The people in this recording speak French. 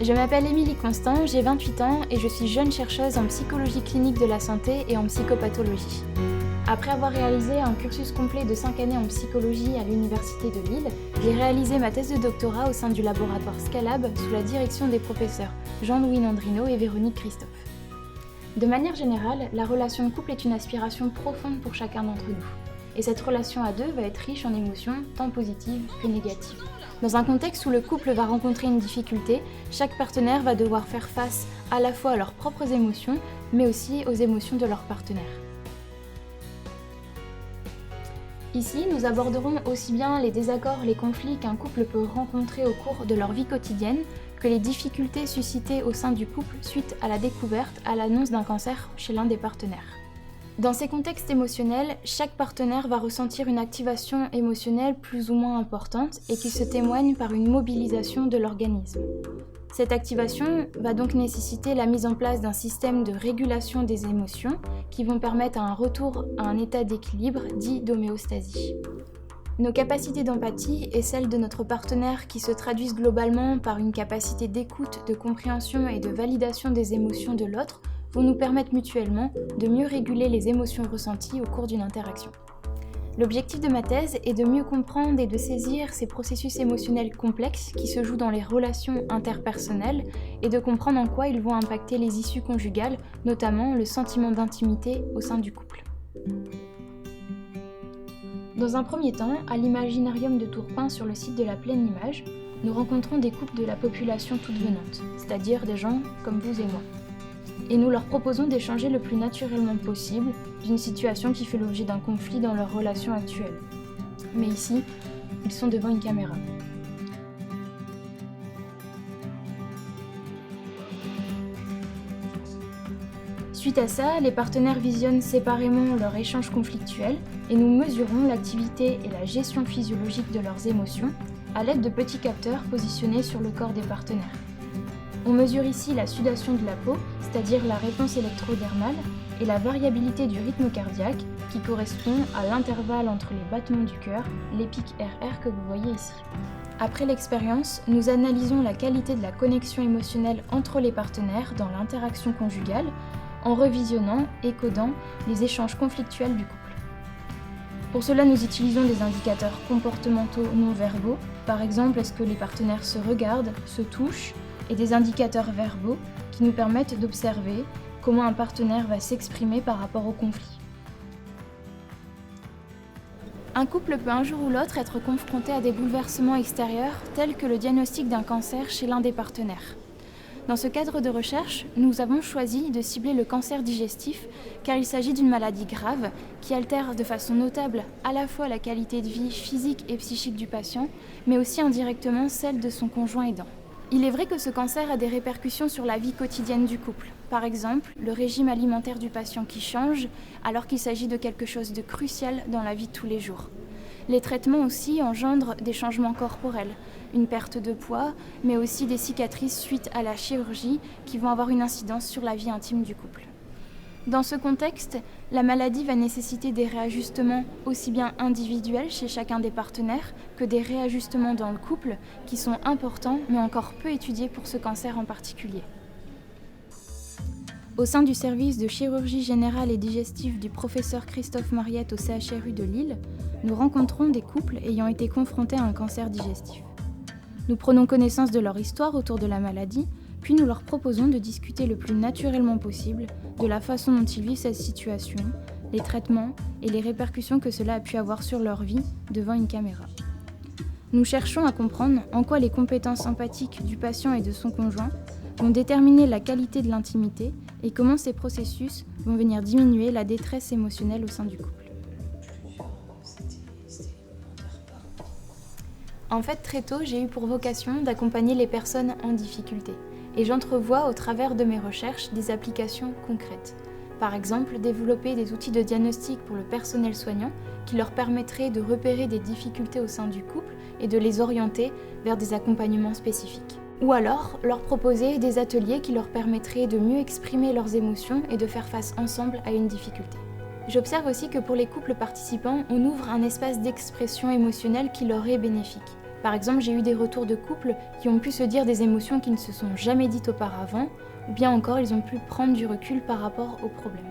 Je m'appelle Émilie Constant, j'ai 28 ans et je suis jeune chercheuse en psychologie clinique de la santé et en psychopathologie. Après avoir réalisé un cursus complet de 5 années en psychologie à l'Université de Lille, j'ai réalisé ma thèse de doctorat au sein du laboratoire Scalab sous la direction des professeurs Jean-Louis Nandrino et Véronique Christophe. De manière générale, la relation de couple est une aspiration profonde pour chacun d'entre nous. Et cette relation à deux va être riche en émotions, tant positives que négatives. Dans un contexte où le couple va rencontrer une difficulté, chaque partenaire va devoir faire face à la fois à leurs propres émotions, mais aussi aux émotions de leur partenaire. Ici, nous aborderons aussi bien les désaccords, les conflits qu'un couple peut rencontrer au cours de leur vie quotidienne, que les difficultés suscitées au sein du couple suite à la découverte, à l'annonce d'un cancer chez l'un des partenaires. Dans ces contextes émotionnels, chaque partenaire va ressentir une activation émotionnelle plus ou moins importante et qui se témoigne par une mobilisation de l'organisme. Cette activation va donc nécessiter la mise en place d'un système de régulation des émotions qui vont permettre un retour à un état d'équilibre dit d'homéostasie. Nos capacités d'empathie et celles de notre partenaire qui se traduisent globalement par une capacité d'écoute, de compréhension et de validation des émotions de l'autre vont nous permettre mutuellement de mieux réguler les émotions ressenties au cours d'une interaction. L'objectif de ma thèse est de mieux comprendre et de saisir ces processus émotionnels complexes qui se jouent dans les relations interpersonnelles et de comprendre en quoi ils vont impacter les issues conjugales, notamment le sentiment d'intimité au sein du couple. Dans un premier temps, à l'Imaginarium de Tourpin sur le site de la Pleine Image, nous rencontrons des couples de la population toute venante, c'est-à-dire des gens comme vous et moi. Et nous leur proposons d'échanger le plus naturellement possible d'une situation qui fait l'objet d'un conflit dans leur relation actuelle. Mais ici, ils sont devant une caméra. Suite à ça, les partenaires visionnent séparément leur échange conflictuel et nous mesurons l'activité et la gestion physiologique de leurs émotions à l'aide de petits capteurs positionnés sur le corps des partenaires. On mesure ici la sudation de la peau, c'est-à-dire la réponse électrodermale, et la variabilité du rythme cardiaque, qui correspond à l'intervalle entre les battements du cœur, les pics RR que vous voyez ici. Après l'expérience, nous analysons la qualité de la connexion émotionnelle entre les partenaires dans l'interaction conjugale, en revisionnant et codant les échanges conflictuels du couple. Pour cela, nous utilisons des indicateurs comportementaux non verbaux, par exemple, est-ce que les partenaires se regardent, se touchent, et des indicateurs verbaux qui nous permettent d'observer comment un partenaire va s'exprimer par rapport au conflit. Un couple peut un jour ou l'autre être confronté à des bouleversements extérieurs tels que le diagnostic d'un cancer chez l'un des partenaires. Dans ce cadre de recherche, nous avons choisi de cibler le cancer digestif car il s'agit d'une maladie grave qui altère de façon notable à la fois la qualité de vie physique et psychique du patient, mais aussi indirectement celle de son conjoint aidant. Il est vrai que ce cancer a des répercussions sur la vie quotidienne du couple. Par exemple, le régime alimentaire du patient qui change alors qu'il s'agit de quelque chose de crucial dans la vie de tous les jours. Les traitements aussi engendrent des changements corporels, une perte de poids, mais aussi des cicatrices suite à la chirurgie qui vont avoir une incidence sur la vie intime du couple. Dans ce contexte, la maladie va nécessiter des réajustements aussi bien individuels chez chacun des partenaires que des réajustements dans le couple qui sont importants mais encore peu étudiés pour ce cancer en particulier. Au sein du service de chirurgie générale et digestive du professeur Christophe Mariette au CHRU de Lille, nous rencontrons des couples ayant été confrontés à un cancer digestif. Nous prenons connaissance de leur histoire autour de la maladie, puis nous leur proposons de discuter le plus naturellement possible de la façon dont ils vivent cette situation, les traitements et les répercussions que cela a pu avoir sur leur vie devant une caméra. Nous cherchons à comprendre en quoi les compétences empathiques du patient et de son conjoint vont déterminer la qualité de l'intimité et comment ces processus vont venir diminuer la détresse émotionnelle au sein du couple. En fait, très tôt, j'ai eu pour vocation d'accompagner les personnes en difficulté. Et j'entrevois au travers de mes recherches des applications concrètes. Par exemple, développer des outils de diagnostic pour le personnel soignant qui leur permettraient de repérer des difficultés au sein du couple et de les orienter vers des accompagnements spécifiques. Ou alors, leur proposer des ateliers qui leur permettraient de mieux exprimer leurs émotions et de faire face ensemble à une difficulté. J'observe aussi que pour les couples participants, on ouvre un espace d'expression émotionnelle qui leur est bénéfique. Par exemple, j'ai eu des retours de couples qui ont pu se dire des émotions qui ne se sont jamais dites auparavant, ou bien encore ils ont pu prendre du recul par rapport aux problèmes.